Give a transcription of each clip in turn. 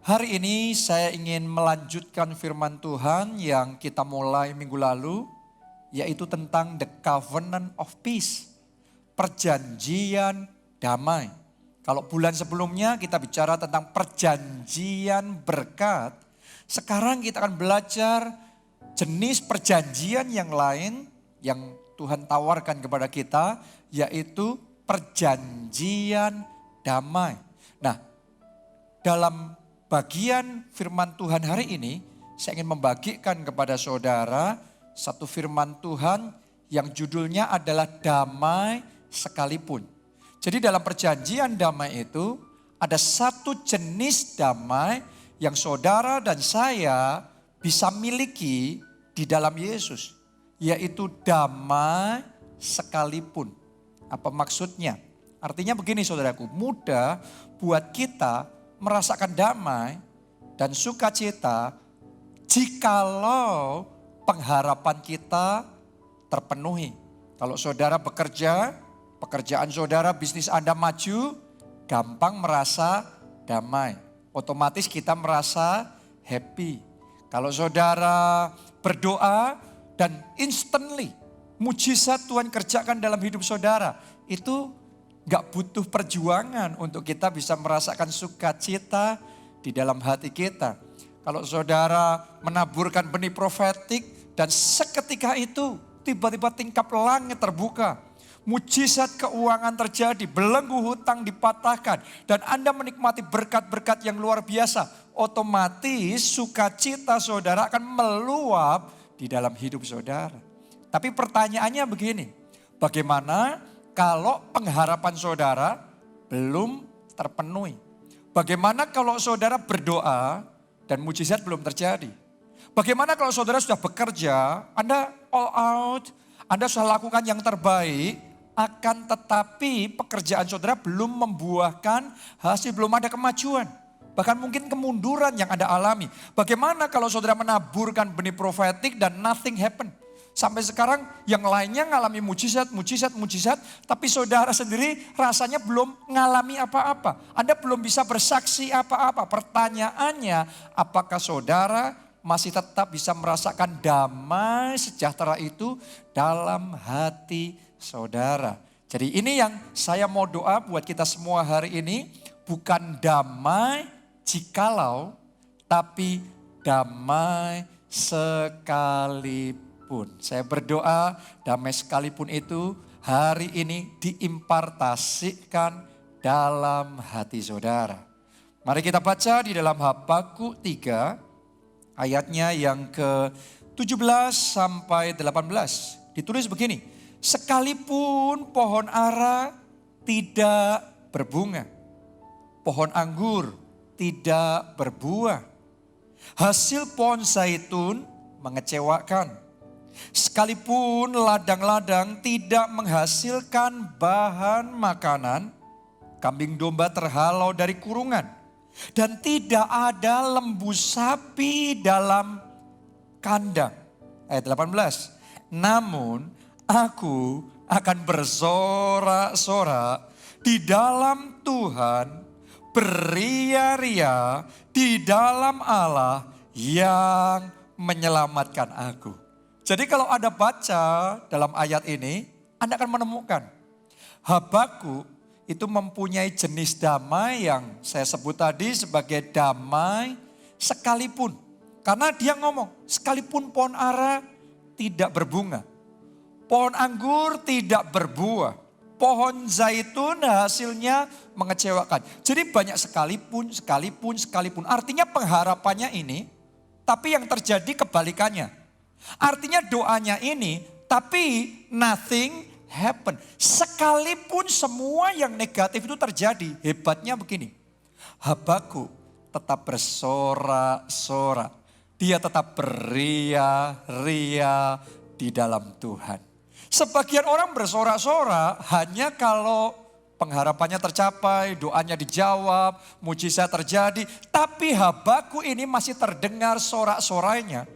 Hari ini saya ingin melanjutkan firman Tuhan yang kita mulai minggu lalu, yaitu tentang the covenant of peace, perjanjian damai. Kalau bulan sebelumnya kita bicara tentang perjanjian berkat, sekarang kita akan belajar jenis perjanjian yang lain yang Tuhan tawarkan kepada kita, yaitu perjanjian damai. Nah, dalam bagian firman Tuhan hari ini, saya ingin membagikan kepada saudara satu firman Tuhan yang judulnya adalah damai sekalipun. Jadi dalam perjanjian damai itu ada satu jenis damai yang saudara dan saya bisa miliki di dalam Yesus, yaitu damai sekalipun. Apa maksudnya? Artinya begini saudaraku, mudah buat kita merasakan damai dan sukacita jikalau pengharapan kita terpenuhi. Kalau saudara bekerja, pekerjaan saudara, bisnis Anda maju, gampang merasa damai. Otomatis kita merasa happy. Kalau saudara berdoa dan instantly mujizat Tuhan kerjakan dalam hidup saudara, itu gak butuh perjuangan untuk kita bisa merasakan sukacita di dalam hati kita. Kalau saudara menaburkan benih profetik dan seketika itu tiba-tiba tingkap langit terbuka. Mujizat keuangan terjadi, belenggu hutang dipatahkan. Dan Anda menikmati berkat-berkat yang luar biasa. Otomatis sukacita saudara akan meluap di dalam hidup saudara. Tapi pertanyaannya begini, bagaimana kalau pengharapan saudara belum terpenuhi? Bagaimana kalau saudara berdoa dan mujizat belum terjadi? Bagaimana kalau saudara sudah bekerja, Anda all out, Anda sudah lakukan yang terbaik, akan tetapi pekerjaan saudara belum membuahkan hasil, belum ada kemajuan. Bahkan mungkin kemunduran yang Anda alami. Bagaimana kalau saudara menaburkan benih profetik dan nothing happen? Sampai sekarang yang lainnya ngalami mujizat, tapi saudara sendiri rasanya belum ngalami apa-apa. Anda belum bisa bersaksi apa-apa. Pertanyaannya, apakah saudara masih tetap bisa merasakan damai sejahtera itu dalam hati saudara? Jadi ini yang saya mau doa buat kita semua hari ini, bukan damai jikalau, tapi damai sekalipun. Saya berdoa damai sekalipun itu hari ini diimpartasikan dalam hati saudara. Mari kita baca di dalam Habakuk 3 ayatnya yang ke-17 sampai 18. Ditulis begini, sekalipun pohon ara tidak berbunga, pohon anggur tidak berbuah, hasil pohon zaitun mengecewakan. Sekalipun ladang-ladang tidak menghasilkan bahan makanan, kambing domba terhalau dari kurungan, dan tidak ada lembu sapi dalam kandang. Ayat 18, namun aku akan bersorak-sorak di dalam Tuhan, beria-ria di dalam Allah yang menyelamatkan aku. Jadi kalau Anda baca dalam ayat ini, Anda akan menemukan Habakuk itu mempunyai jenis damai yang saya sebut tadi sebagai damai sekalipun. Karena dia ngomong, sekalipun pohon ara tidak berbunga, pohon anggur tidak berbuah, pohon zaitun hasilnya mengecewakan. Jadi banyak sekalipun. Artinya pengharapannya ini, tapi yang terjadi kebalikannya. Artinya doanya ini, tapi nothing happen. Sekalipun semua yang negatif itu terjadi, hebatnya begini. Habakuk tetap bersorak-sorak. Dia tetap beria-ria di dalam Tuhan. Sebagian orang bersorak-sorak hanya kalau pengharapannya tercapai, doanya dijawab, mujizat terjadi. Tapi Habakuk ini masih terdengar sorak-sorainya.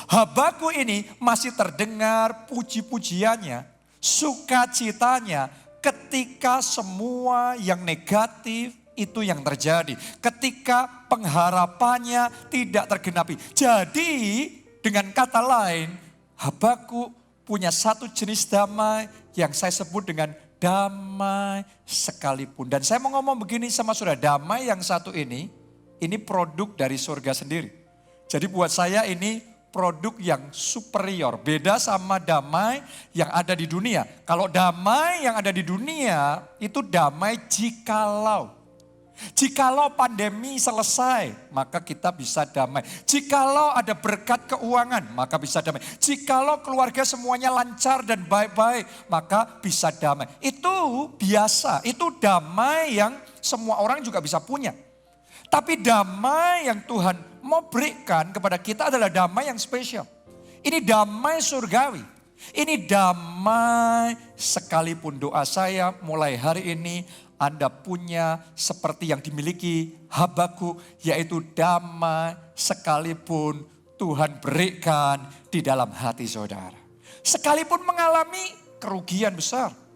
Habakuk ini masih terdengar puji-pujiannya, sukacitanya ketika semua yang negatif Itu yang terjadi ketika pengharapannya tidak tergenapi. Jadi dengan kata lain, Habakuk punya satu jenis damai yang saya sebut dengan damai sekalipun. Dan saya mau ngomong begini sama saudara, damai yang satu ini produk dari surga sendiri. Jadi buat saya ini produk yang superior, beda sama damai yang ada di dunia. Kalau damai yang ada di dunia itu damai jikalau pandemi selesai, maka kita bisa damai. Jikalau ada berkat keuangan, maka bisa damai. Jikalau keluarga semuanya lancar dan baik-baik, maka bisa damai. Itu biasa, itu damai yang semua orang juga bisa punya. Tapi damai yang Tuhan mau berikan kepada kita adalah damai yang spesial. Ini damai surgawi. Ini damai sekalipun. Doa saya mulai hari ini Anda punya seperti yang dimiliki Habakuk, yaitu damai sekalipun Tuhan berikan di dalam hati saudara. Sekalipun mengalami kerugian besar.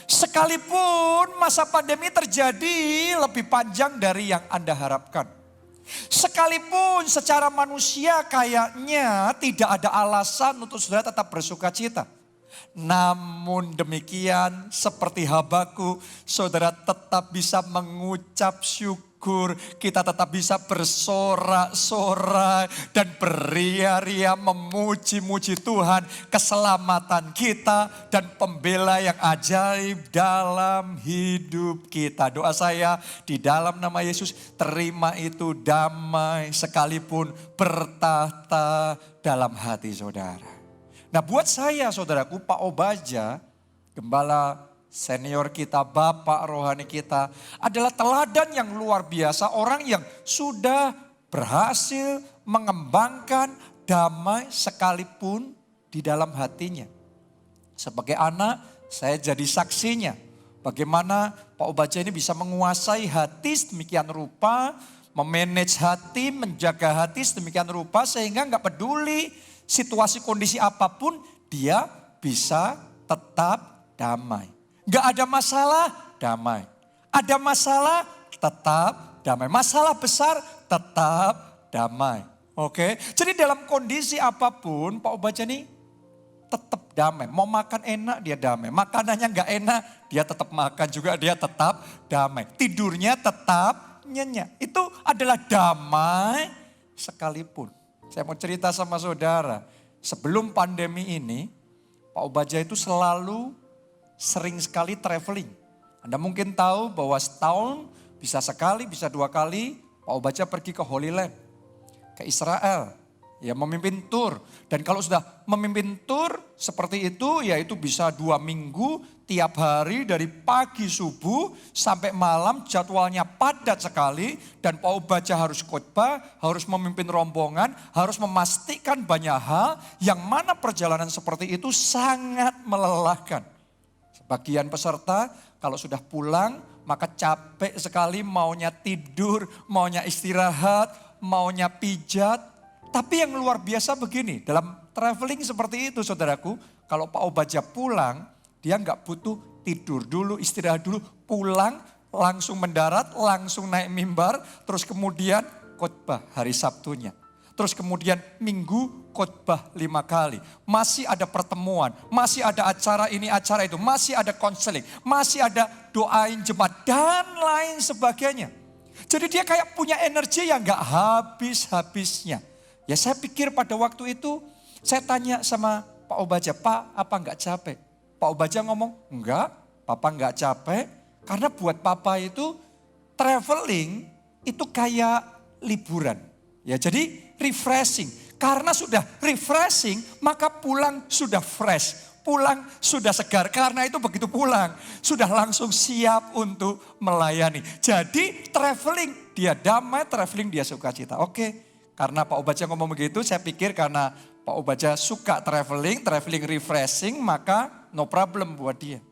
Sekalipun masa pandemi terjadi lebih panjang dari yang Anda harapkan. Sekalipun secara manusia kayaknya tidak ada alasan untuk saudara tetap bersuka cita. Namun demikian seperti Habakuk, saudara tetap bisa mengucap syukur. Kita tetap bisa bersorak-sorai dan beria-ria memuji-muji Tuhan. Keselamatan kita dan pembela yang ajaib dalam hidup kita. Doa saya di dalam nama Yesus, terima itu damai sekalipun bertahta dalam hati saudara. Nah buat saya saudaraku, Pak Obaja, gembala senior kita, bapak rohani kita, adalah teladan yang luar biasa. Orang yang sudah berhasil mengembangkan damai sekalipun di dalam hatinya. Sebagai anak, saya jadi saksinya. Bagaimana Pak Obaja ini bisa menguasai hati sedemikian rupa, memanage hati, menjaga hati sedemikian rupa sehingga nggak peduli situasi kondisi apapun, dia bisa tetap damai. Gak ada masalah, damai. Ada masalah, tetap damai. Masalah besar, tetap damai. Oke, jadi dalam kondisi apapun, Pak Obaja ini tetap damai. Mau makan enak, dia damai. Makanannya gak enak, dia tetap makan juga, dia tetap damai. Tidurnya tetap nyenyak. Itu adalah damai sekalipun. Saya mau cerita sama saudara, sebelum pandemi ini, Pak Obaja itu selalu sering sekali traveling. Anda mungkin tahu bahwa setahun bisa sekali, bisa 2 kali, Pak Obaja pergi ke Holy Land, ke Israel. Ya memimpin tur, dan kalau sudah memimpin tur seperti itu, ya itu bisa 2 minggu, tiap hari dari pagi subuh sampai malam jadwalnya padat sekali. Dan Pak Obaja harus khotbah, harus memimpin rombongan, harus memastikan banyak hal yang mana perjalanan seperti itu sangat melelahkan. Sebagian peserta kalau sudah pulang maka capek sekali, maunya tidur, maunya istirahat, maunya pijat. Tapi yang luar biasa begini, dalam traveling seperti itu saudaraku, kalau Pak Obaja pulang, dia nggak butuh tidur dulu, istirahat dulu, pulang langsung mendarat, langsung naik mimbar, terus kemudian khotbah hari Sabtunya. Terus kemudian Minggu khotbah 5 kali. Masih ada pertemuan, masih ada acara ini, acara itu, masih ada konseling, masih ada doain jemaat dan lain sebagainya. Jadi dia kayak punya energi yang nggak habis-habisnya. Ya saya pikir pada waktu itu saya tanya sama Pak Obaja, Pak apa enggak capek? Pak Obaja ngomong, enggak, Papa enggak capek. Karena buat Papa itu traveling itu kayak liburan. Ya jadi refreshing. Karena sudah refreshing maka pulang sudah fresh. Pulang sudah segar. Karena itu begitu pulang sudah langsung siap untuk melayani. Jadi traveling dia damai, traveling dia sukacita. Oke. Karena Pak Obaja ngomong begitu, saya pikir karena Pak Obaja suka traveling refreshing, maka no problem buat dia.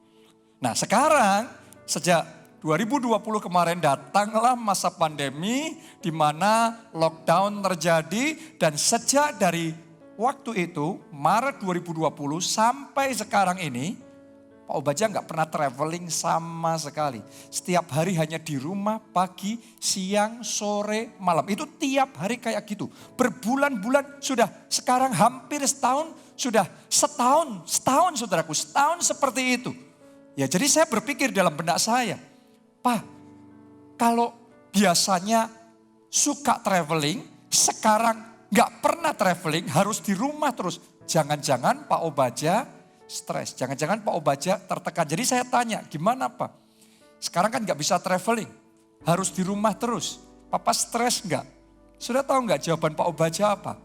Nah sekarang sejak 2020 kemarin datanglah masa pandemi di mana lockdown terjadi dan sejak dari waktu itu Maret 2020 sampai sekarang ini Pak Obaja nggak pernah traveling sama sekali. Setiap hari hanya di rumah, pagi, siang, sore, malam. Itu tiap hari kayak gitu. Berbulan-bulan sudah, sekarang hampir setahun, sudah setahun saudaraku, setahun seperti itu. Ya jadi saya berpikir dalam benak saya, Pak, kalau biasanya suka traveling, sekarang nggak pernah traveling, harus di rumah terus. Jangan-jangan Pak Obaja stres, jangan-jangan Pak Obaja tertekan. Jadi saya tanya, gimana Pak? Sekarang kan nggak bisa traveling, harus di rumah terus. Papa stres nggak? Sudah tahu nggak jawaban Pak Obaja apa?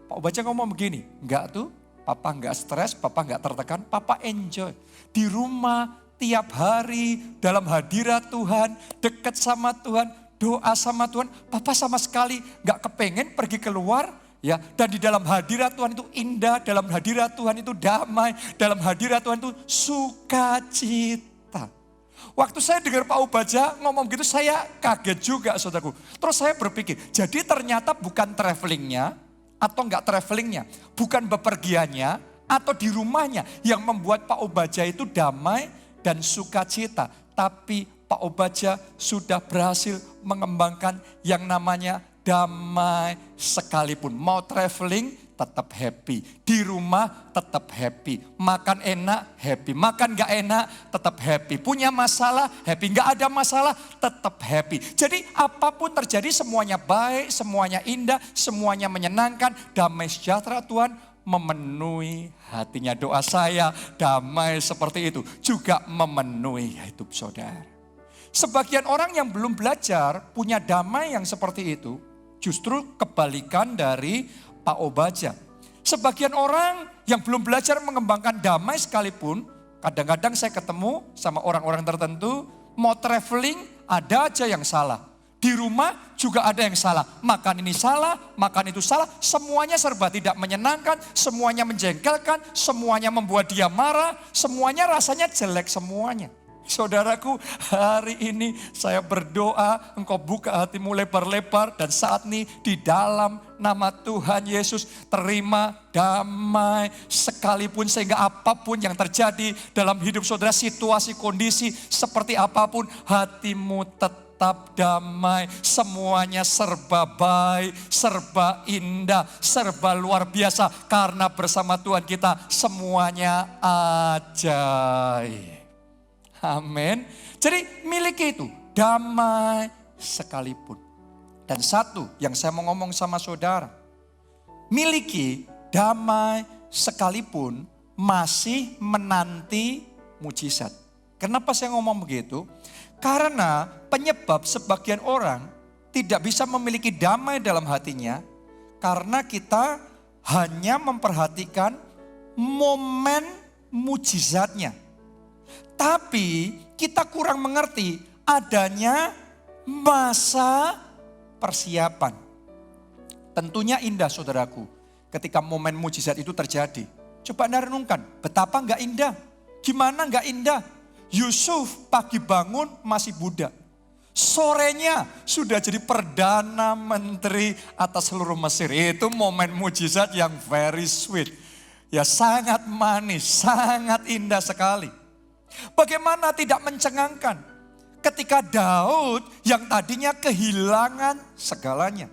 Pak Obaja ngomong begini, enggak tuh, Papa nggak stres, Papa nggak tertekan, Papa enjoy. Di rumah tiap hari dalam hadirat Tuhan, dekat sama Tuhan, doa sama Tuhan. Papa sama sekali nggak kepengen pergi keluar. Ya, dan di dalam hadirat Tuhan itu indah, dalam hadirat Tuhan itu damai, dalam hadirat Tuhan itu sukacita. Waktu saya dengar Pak Obaja ngomong gitu, saya kaget juga saudaraku. Terus saya berpikir, jadi ternyata bukan travelingnya atau enggak travelingnya, bukan bepergiannya atau di rumahnya yang membuat Pak Obaja itu damai dan sukacita. Tapi Pak Obaja sudah berhasil mengembangkan yang namanya damai sekalipun. Mau traveling tetap happy. Di rumah tetap happy. Makan enak happy. Makan gak enak tetap happy. Punya masalah happy. Gak ada masalah tetap happy. Jadi apapun terjadi semuanya baik, semuanya indah, semuanya menyenangkan. Damai sejahtera Tuhan memenuhi hatinya. Doa saya damai seperti itu juga memenuhi hidup saudara. Sebagian orang yang belum belajar punya damai yang seperti itu, justru kebalikan dari Pak Obaja. Sebagian orang yang belum belajar mengembangkan damai sekalipun, kadang-kadang saya ketemu sama orang-orang tertentu, mau traveling ada aja yang salah. Di rumah juga ada yang salah. Makan ini salah, makan itu salah. Semuanya serba tidak menyenangkan, semuanya menjengkelkan, semuanya membuat dia marah, semuanya rasanya jelek semuanya. Saudaraku, hari ini saya berdoa engkau buka hatimu lebar-lebar dan saat ini di dalam nama Tuhan Yesus terima damai sekalipun sehingga apapun yang terjadi dalam hidup saudara, situasi kondisi seperti apapun hatimu tetap damai, semuanya serba baik, serba indah, serba luar biasa karena bersama Tuhan kita semuanya ajaib. Amin. Jadi miliki itu, damai sekalipun. Dan satu yang saya mau ngomong sama saudara, miliki damai sekalipun masih menanti mujizat. Kenapa saya ngomong begitu? Karena penyebab sebagian orang tidak bisa memiliki damai dalam hatinya, karena kita hanya memperhatikan momen mujizatnya. Tapi kita kurang mengerti adanya masa persiapan. Tentunya indah saudaraku ketika momen mujizat itu terjadi. Coba Anda renungkan betapa enggak indah. Gimana enggak indah? Yusuf pagi bangun masih budak. Sorenya sudah jadi perdana menteri atas seluruh Mesir. Itu momen mujizat yang very sweet. Ya sangat manis, sangat indah sekali. Bagaimana tidak mencengangkan ketika Daud yang tadinya kehilangan segalanya.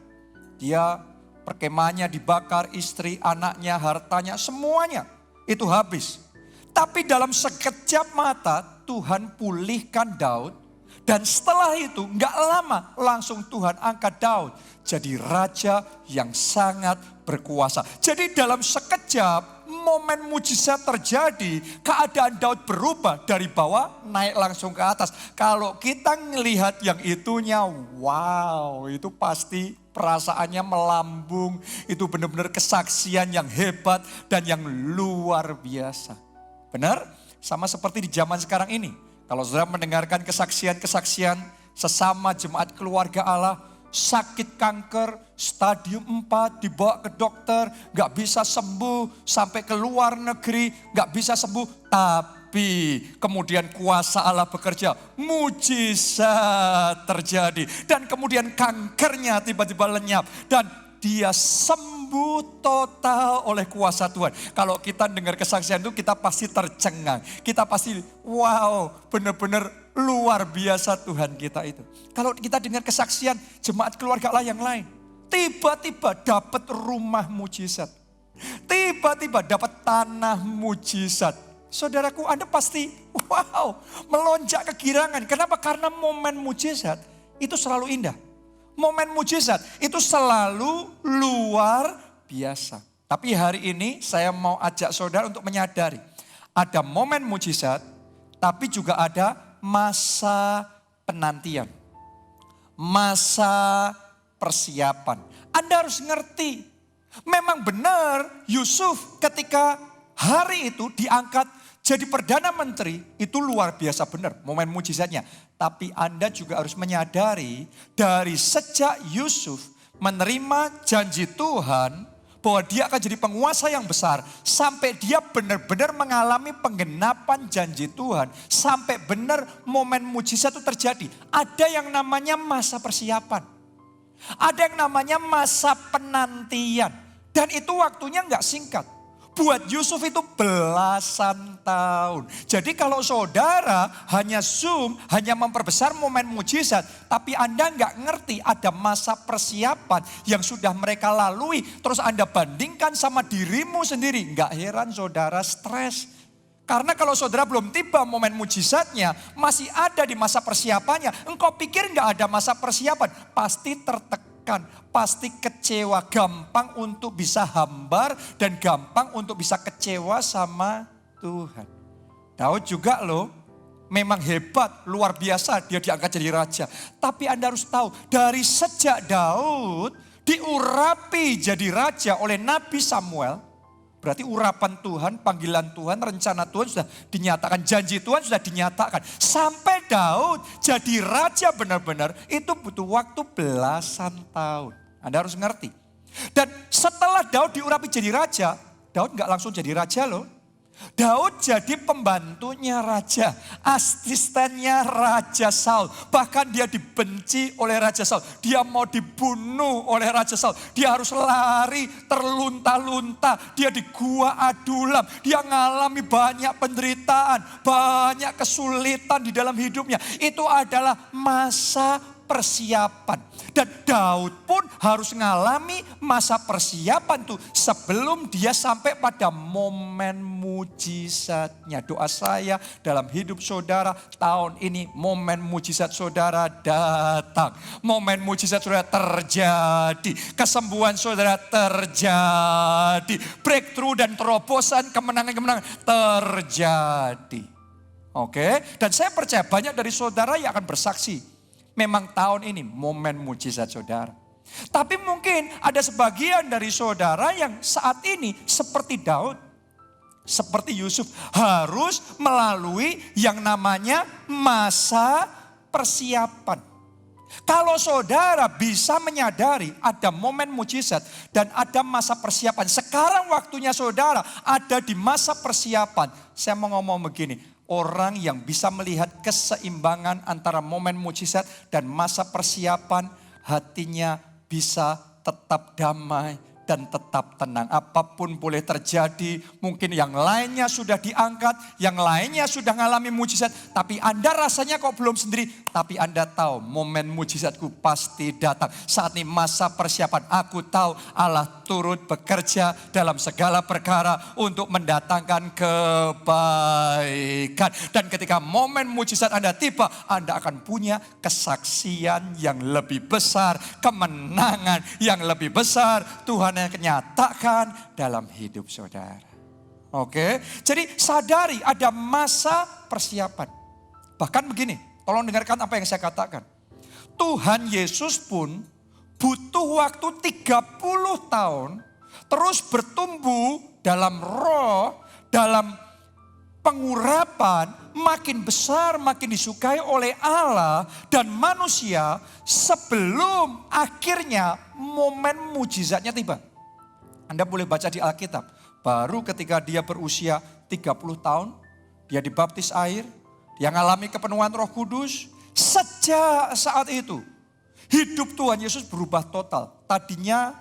Dia perkemahannya dibakar, istri, anaknya, hartanya, semuanya itu habis. Tapi dalam sekejap mata Tuhan pulihkan Daud. Dan setelah itu gak lama langsung Tuhan angkat Daud jadi raja yang sangat berkuasa. Jadi dalam sekejap momen mujizat terjadi, keadaan Daud berubah dari bawah naik langsung ke atas. Kalau kita melihat yang itunya, wow, itu pasti perasaannya melambung. Itu benar-benar kesaksian yang hebat dan yang luar biasa. Benar? Sama seperti di zaman sekarang ini. Kalau saudara mendengarkan kesaksian-kesaksian sesama jemaat keluarga Allah, sakit kanker, stadium 4, dibawa ke dokter, gak bisa sembuh, sampai ke luar negeri, gak bisa sembuh. Tapi kemudian kuasa Allah bekerja, mujizat terjadi. Dan kemudian kankernya tiba-tiba lenyap. Dan dia sembuh total oleh kuasa Tuhan. Kalau kita dengar kesaksian itu kita pasti tercengang. Kita pasti wow, benar-benar luar biasa Tuhan kita itu. Kalau kita dengar kesaksian jemaat keluarga lah yang lain. Tiba-tiba dapat rumah mujizat. Tiba-tiba dapat tanah mujizat. Saudaraku, Anda pasti wow, melonjak kegirangan. Kenapa? Karena momen mujizat itu selalu indah. Momen mujizat itu selalu luar biasa. Tapi hari ini saya mau ajak saudara untuk menyadari. Ada momen mujizat, tapi juga ada masa penantian. Masa persiapan. Anda harus ngerti. Memang benar Yusuf ketika hari itu diangkat jadi Perdana Menteri, itu luar biasa benar momen mujizatnya. Tapi Anda juga harus menyadari dari sejak Yusuf menerima janji Tuhan bahwa dia akan jadi penguasa yang besar. Sampai dia benar-benar mengalami penggenapan janji Tuhan. Sampai benar momen mujizat itu terjadi. Ada yang namanya masa persiapan. Ada yang namanya masa penantian. Dan itu waktunya nggak singkat. Buat Yusuf itu belasan tahun. Jadi kalau saudara hanya zoom, hanya memperbesar momen mujizat. Tapi Anda nggak ngerti ada masa persiapan yang sudah mereka lalui. Terus Anda bandingkan sama dirimu sendiri. Nggak heran saudara stres. Karena kalau saudara belum tiba momen mujizatnya, masih ada di masa persiapannya. Engkau pikir nggak ada masa persiapan, pasti tertekan, pasti kecewa, gampang untuk bisa hambar dan gampang untuk bisa kecewa sama Tuhan. Daud juga loh, memang hebat, luar biasa dia diangkat jadi raja. Tapi Anda harus tahu, dari sejak Daud diurapi jadi raja oleh Nabi Samuel, berarti urapan Tuhan, panggilan Tuhan, rencana Tuhan sudah dinyatakan. Janji Tuhan sudah dinyatakan. Sampai Daud jadi raja benar-benar itu butuh waktu belasan tahun. Anda harus ngerti. Dan setelah Daud diurapi jadi raja, Daud gak langsung jadi raja loh. Daud jadi pembantunya raja, asistennya Raja Saul. Bahkan dia dibenci oleh Raja Saul. Dia mau dibunuh oleh Raja Saul. Dia harus lari terlunta-lunta. Dia di gua Adulam. Dia ngalami banyak penderitaan, banyak kesulitan di dalam hidupnya. Itu adalah masa persiapan. Dan Daud pun harus mengalami masa persiapan tuh sebelum dia sampai pada momen mujizatnya. Doa saya dalam hidup saudara tahun ini momen mujizat saudara datang. Momen mujizat saudara terjadi. Kesembuhan saudara terjadi. Breakthrough dan terobosan kemenangan-kemenangan terjadi. Oke, dan saya percaya banyak dari saudara yang akan bersaksi. Memang tahun ini momen mujizat saudara. Tapi mungkin ada sebagian dari saudara yang saat ini seperti Daud, seperti Yusuf harus melalui yang namanya masa persiapan. Kalau saudara bisa menyadari ada momen mujizat dan ada masa persiapan. Sekarang waktunya saudara ada di masa persiapan. Saya mau ngomong begini. Orang yang bisa melihat keseimbangan antara momen mujizat dan masa persiapan, hatinya bisa tetap damai dan tetap tenang. Apapun boleh terjadi, mungkin yang lainnya sudah diangkat, yang lainnya sudah mengalami mujizat. Tapi Anda rasanya kok belum sendiri, tapi Anda tahu momen mujizatku pasti datang. Saat ini masa persiapan, aku tahu Allah turut bekerja dalam segala perkara untuk mendatangkan kebaikan. Dan ketika momen mujizat Anda tiba, Anda akan punya kesaksian yang lebih besar, kemenangan yang lebih besar. Tuhan yang kenyatakan dalam hidup saudara. Oke, jadi sadari ada masa persiapan. Bahkan begini, tolong dengarkan apa yang saya katakan. Tuhan Yesus pun butuh waktu 30 tahun terus bertumbuh dalam roh, dalam pengurapan, makin besar, makin disukai oleh Allah dan manusia sebelum akhirnya momen mujizatnya tiba. Anda boleh baca di Alkitab, baru ketika dia berusia 30 tahun, dia dibaptis air, dia mengalami kepenuhan Roh Kudus. Sejak saat itu, hidup Tuhan Yesus berubah total. Tadinya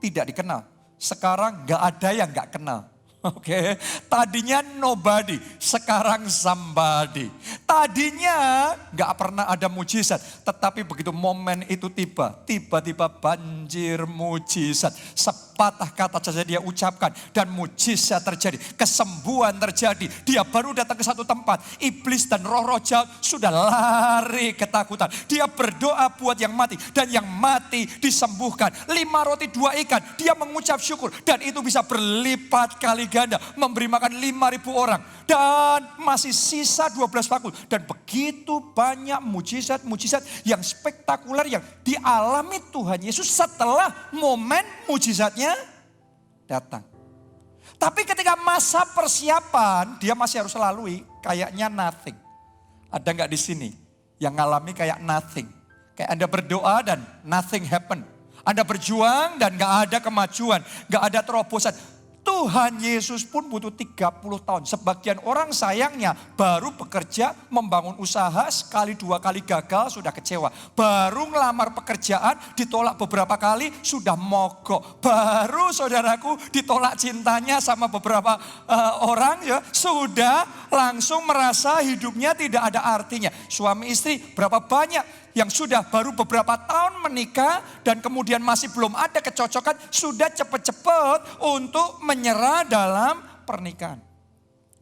tidak dikenal. Sekarang gak ada yang gak kenal. Oke, tadinya nobody, sekarang somebody. Tadinya gak pernah ada mujizat, tetapi begitu momen itu tiba-tiba banjir mujizat. Sepatah kata saja dia ucapkan dan mujizat terjadi, kesembuhan terjadi. Dia baru datang ke satu tempat, iblis dan roh-roh jahat sudah lari ketakutan. Dia berdoa buat yang mati dan yang mati disembuhkan. 5 roti 2 ikan, dia mengucap syukur dan itu bisa berlipat kali ganda, memberi makan 5.000 orang. Dan masih sisa 12 bakul. Dan begitu banyak mujizat-mujizat yang spektakuler yang dialami Tuhan Yesus setelah momen mujizatnya datang. Tapi ketika masa persiapan, dia masih harus lalui kayaknya nothing. Ada nggak di sini yang ngalami kayak nothing? Kayak Anda berdoa dan nothing happen. Anda berjuang dan gak ada kemajuan, gak ada terobosan. Tuhan Yesus pun butuh 30 tahun. Sebagian orang sayangnya baru bekerja, membangun usaha, sekali 2 kali gagal sudah kecewa. Baru ngelamar pekerjaan, ditolak beberapa kali sudah mogok. Baru saudaraku ditolak cintanya sama beberapa orang ya, sudah langsung merasa hidupnya tidak ada artinya. Suami istri berapa banyak yang sudah baru beberapa tahun menikah dan kemudian masih belum ada kecocokan, sudah cepat-cepat untuk menyerah dalam pernikahan.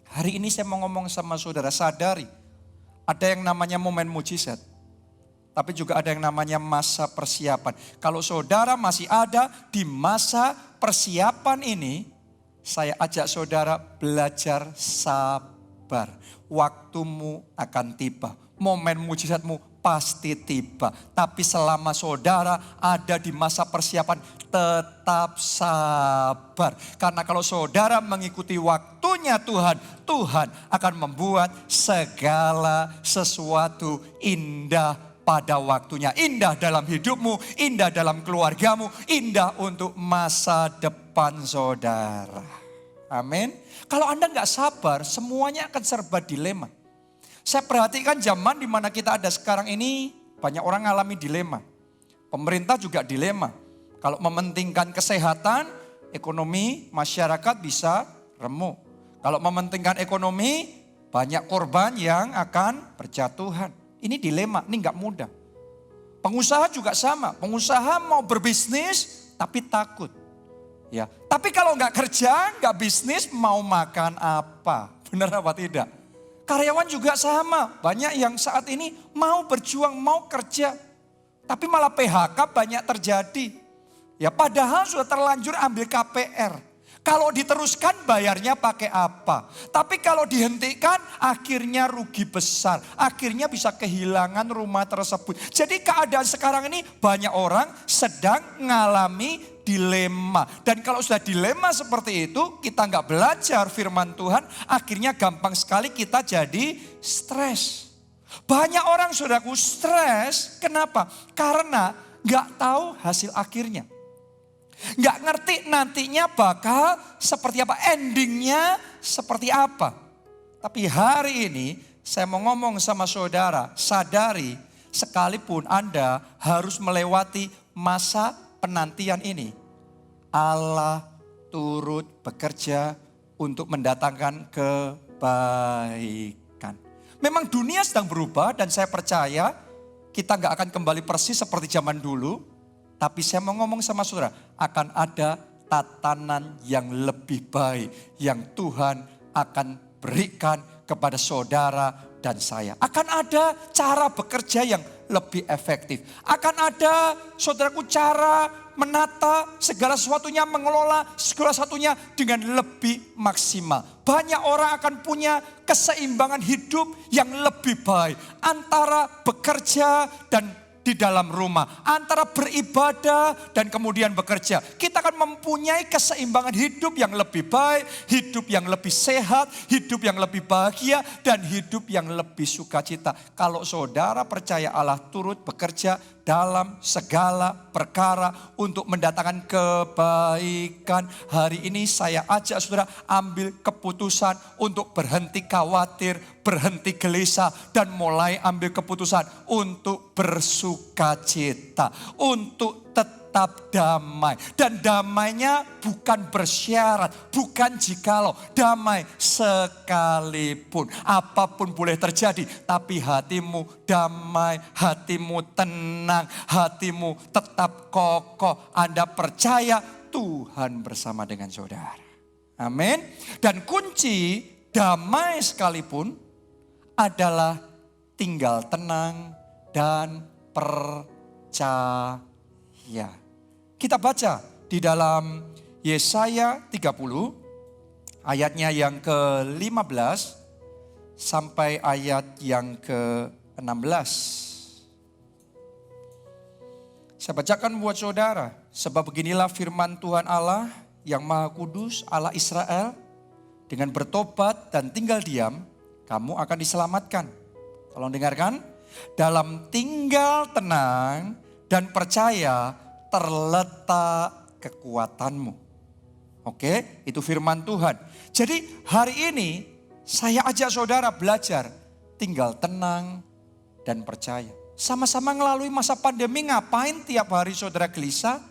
Hari ini saya mau ngomong sama saudara, sadari ada yang namanya momen mujizat, tapi juga ada yang namanya masa persiapan. Kalau saudara masih ada di masa persiapan ini, saya ajak saudara belajar sabar. Waktumu akan tiba, momen mujizatmu pasti tiba. Tapi selama saudara ada di masa persiapan, tetap sabar. Karena kalau saudara mengikuti waktunya Tuhan, Tuhan akan membuat segala sesuatu indah pada waktunya. Indah dalam hidupmu, indah dalam keluargamu, indah untuk masa depan saudara. Amin. Kalau Anda nggak sabar, semuanya akan serba dilema. Saya perhatikan zaman di mana kita ada sekarang ini, banyak orang ngalami dilema. Pemerintah juga dilema. Kalau mementingkan kesehatan, ekonomi, masyarakat bisa remuk. Kalau mementingkan ekonomi, banyak korban yang akan berjatuhan. Ini dilema, ini nggak mudah. Pengusaha juga sama. Pengusaha mau berbisnis, tapi takut. Ya, tapi kalau nggak kerja, nggak bisnis, mau makan apa? Benar apa tidak? Karyawan juga sama, banyak yang saat ini mau berjuang, mau kerja. Tapi malah PHK banyak terjadi. Ya padahal sudah terlanjur ambil KPR. Kalau diteruskan bayarnya pakai apa? Tapi kalau dihentikan akhirnya rugi besar. Akhirnya bisa kehilangan rumah tersebut. Jadi keadaan sekarang ini banyak orang sedang mengalami dilema. Dan kalau sudah dilema seperti itu, kita nggak belajar firman Tuhan, akhirnya gampang sekali kita jadi stres. Banyak orang saudaraku stres, kenapa? Karena nggak tahu hasil akhirnya. Nggak ngerti nantinya bakal seperti apa, endingnya seperti apa. Tapi hari ini saya mau ngomong sama saudara, sadari sekalipun Anda harus melewati masa penantian ini, Allah turut bekerja untuk mendatangkan kebaikan. Memang dunia sedang berubah dan saya percaya kita gak akan kembali persis seperti zaman dulu. Tapi saya mau ngomong sama saudara, akan ada tatanan yang lebih baik yang Tuhan akan berikan kepada saudara dan saya. Akan ada cara bekerja yang lebih efektif. Akan ada saudaraku cara menata segala sesuatunya, mengelola segala sesuatunya dengan lebih maksimal. Banyak orang akan punya keseimbangan hidup yang lebih baik. Antara bekerja dan di dalam rumah, antara beribadah dan kemudian bekerja. Kita akan mempunyai keseimbangan hidup yang lebih baik, hidup yang lebih sehat, hidup yang lebih bahagia, dan hidup yang lebih sukacita. Kalau saudara percaya Allah turut bekerja dalam segala perkara untuk mendatangkan kebaikan. Hari ini saya ajak saudara ambil keputusan untuk berhenti khawatir, berhenti gelisah, dan mulai ambil keputusan untuk bersukacita. Untuk tetap tetap damai. Dan damainya bukan bersyarat, bukan jikalau. Damai sekalipun. Apapun boleh terjadi, tapi hatimu damai, hatimu tenang, hatimu tetap kokoh. Anda percaya Tuhan bersama dengan saudara. Amin. Dan kunci damai sekalipun adalah tinggal tenang dan percaya. Kita baca di dalam Yesaya 30 ayatnya yang ke-15 sampai ayat yang ke-16. Saya bacakan buat saudara. Sebab beginilah firman Tuhan Allah yang Maha Kudus, Allah Israel. Dengan bertobat dan tinggal diam, kamu akan diselamatkan. Tolong dengarkan. Dalam tinggal tenang dan percaya terletak kekuatanmu. Oke, itu firman Tuhan. Jadi hari ini saya ajak saudara belajar tinggal tenang dan percaya. Sama-sama melalui masa pandemi, ngapain tiap hari saudara gelisah?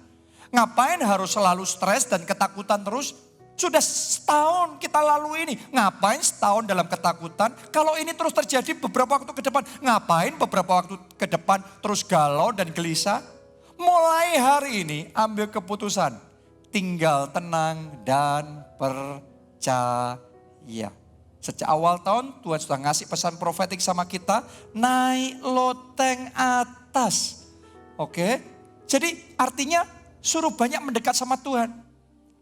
Ngapain harus selalu stres dan ketakutan terus? Sudah setahun kita lalui ini. Ngapain setahun dalam ketakutan? Kalau ini terus terjadi beberapa waktu ke depan. Ngapain beberapa waktu ke depan terus galau dan gelisah? Mulai hari ini ambil keputusan. Tinggal tenang dan percaya. Sejak awal tahun Tuhan sudah ngasih pesan profetik sama kita. Naik loteng atas. Oke. Jadi artinya suruh banyak mendekat sama Tuhan.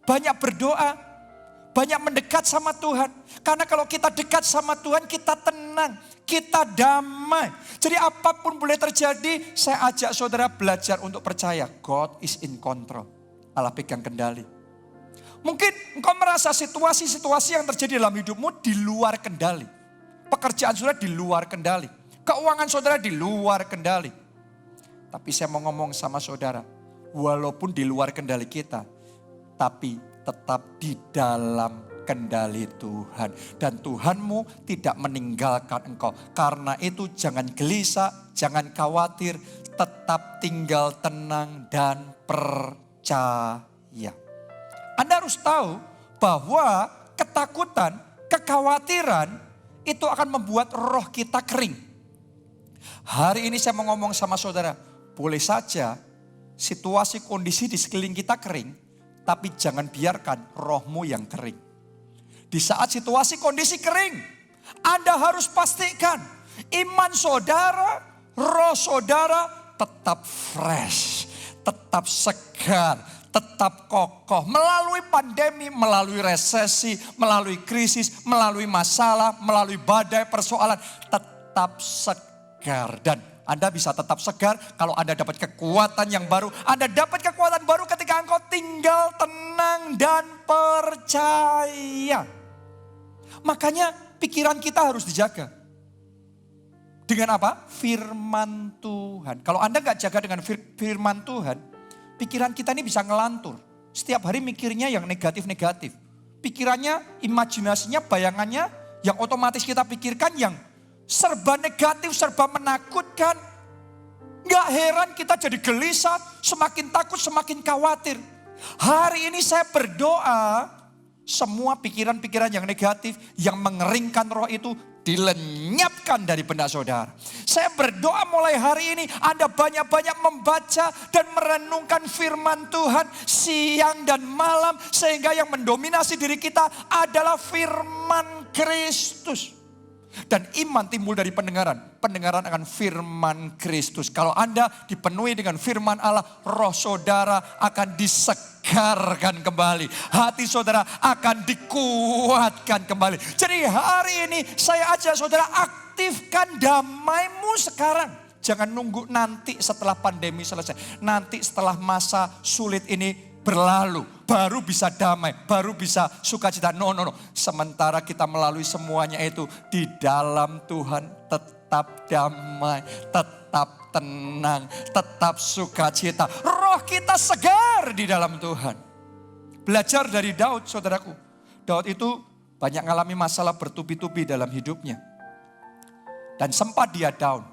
Banyak berdoa. Banyak mendekat sama Tuhan. Karena kalau kita dekat sama Tuhan, kita tenang, kita damai. Jadi apapun boleh terjadi, saya ajak saudara belajar untuk percaya. God is in control. Allah pegang kendali. Mungkin engkau merasa situasi-situasi yang terjadi dalam hidupmu di luar kendali. Pekerjaan saudara di luar kendali. Keuangan saudara di luar kendali. Tapi saya mau ngomong sama saudara, walaupun di luar kendali kita, tapi tetap di dalam kendali Tuhan. Dan Tuhanmu tidak meninggalkan engkau. Karena itu jangan gelisah, jangan khawatir. Tetap tinggal tenang dan percaya. Anda harus tahu bahwa ketakutan, kekhawatiran itu akan membuat roh kita kering. Hari ini saya mau ngomong sama saudara. Boleh saja situasi kondisi di sekeliling kita kering. Tapi jangan biarkan rohmu yang kering. Di saat situasi kondisi kering, Anda harus pastikan iman saudara, roh saudara tetap fresh, tetap segar, tetap kokoh. Melalui pandemi, melalui resesi, melalui krisis, melalui masalah, melalui badai persoalan, tetap segar. Dan Anda bisa tetap segar kalau Anda dapat kekuatan yang baru. Anda dapat kekuatan baru ketika engkau tinggal tenang dan percaya. Makanya pikiran kita harus dijaga. Dengan apa? Firman Tuhan. Kalau Anda gak jaga dengan firman Tuhan, pikiran kita ini bisa ngelantur. Setiap hari mikirnya yang negatif-negatif. Pikirannya, imajinasinya, bayangannya yang otomatis kita pikirkan yang serba negatif, serba menakutkan. Gak heran kita jadi gelisah, semakin takut, semakin khawatir. Hari ini saya berdoa, semua pikiran-pikiran yang negatif, yang mengeringkan roh itu dilenyapkan dari benak saudara. Saya berdoa mulai hari ini Anda banyak-banyak membaca dan merenungkan firman Tuhan siang dan malam. Sehingga yang mendominasi diri kita adalah firman Kristus. Dan iman timbul dari pendengaran. Pendengaran akan firman Kristus. Kalau Anda dipenuhi dengan firman Allah, roh saudara akan disegarkan kembali. Hati saudara akan dikuatkan kembali. Jadi hari ini saya ajak saudara aktifkan damaimu sekarang. Jangan nunggu nanti setelah pandemi selesai. Nanti setelah masa sulit ini berlalu, baru bisa damai, baru bisa sukacita. No. Sementara kita melalui semuanya itu di dalam Tuhan tetap damai, tetap tenang, tetap sukacita. Roh kita segar di dalam Tuhan. Belajar dari Daud, saudaraku. Daud itu banyak mengalami masalah bertubi-tubi dalam hidupnya. Dan sempat dia down.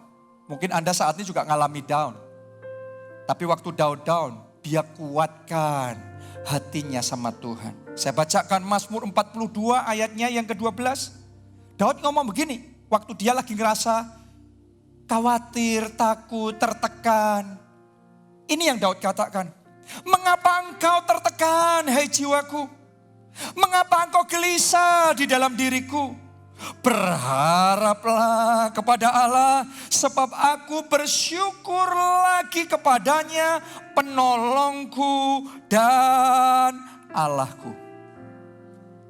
Mungkin Anda saat ini juga mengalami down. Tapi waktu Daud down, dia kuatkan hatinya sama Tuhan. Saya bacakan Mazmur 42 ayatnya yang ke-12. Daud ngomong begini, waktu dia lagi ngerasa khawatir, takut, tertekan. Ini yang Daud katakan. Mengapa engkau tertekan, hai jiwaku? Mengapa engkau gelisah di dalam diriku? Berharaplah kepada Allah, sebab aku bersyukur lagi kepadanya, penolongku dan Allahku.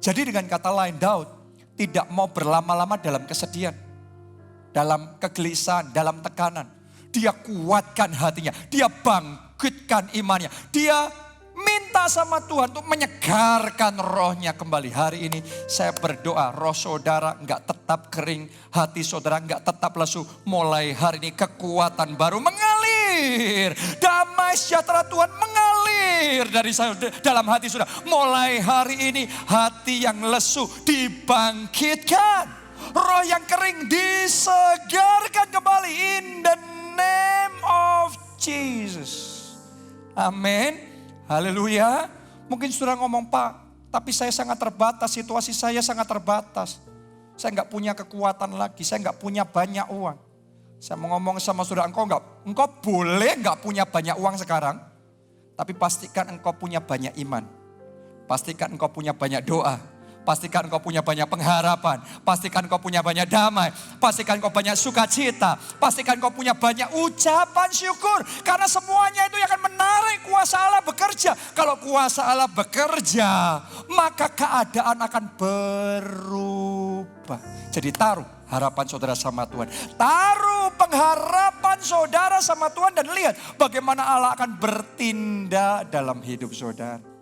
Jadi dengan kata lain, Daud tidak mau berlama-lama dalam kesedihan, dalam kegelisahan, dalam tekanan. Dia kuatkan hatinya, dia bangkitkan imannya, dia minta sama Tuhan untuk menyegarkan rohnya kembali. Hari ini saya berdoa roh saudara enggak tetap kering, hati saudara enggak tetap lesu. Mulai hari ini kekuatan baru mengalir, damai sejahtera Tuhan mengalir dari dalam hati saudara. Mulai hari ini hati yang lesu dibangkitkan, roh yang kering disegarkan kembali in the name of Jesus. Amin. Haleluya. Mungkin saudara ngomong, Pak, tapi saya sangat terbatas, situasi saya sangat terbatas. Saya enggak punya kekuatan lagi, saya enggak punya banyak uang. Saya mau ngomong sama saudara, engkau boleh enggak punya banyak uang sekarang, tapi pastikan engkau punya banyak iman. Pastikan engkau punya banyak doa. Pastikan engkau punya banyak pengharapan. Pastikan engkau punya banyak damai. Pastikan engkau banyak sukacita. Pastikan engkau punya banyak ucapan syukur. Karena semuanya itu yang akan menarik kuasa Allah bekerja. Kalau kuasa Allah bekerja, maka keadaan akan berubah. Jadi taruh harapan saudara sama Tuhan. Taruh pengharapan saudara sama Tuhan dan lihat bagaimana Allah akan bertindak dalam hidup saudara.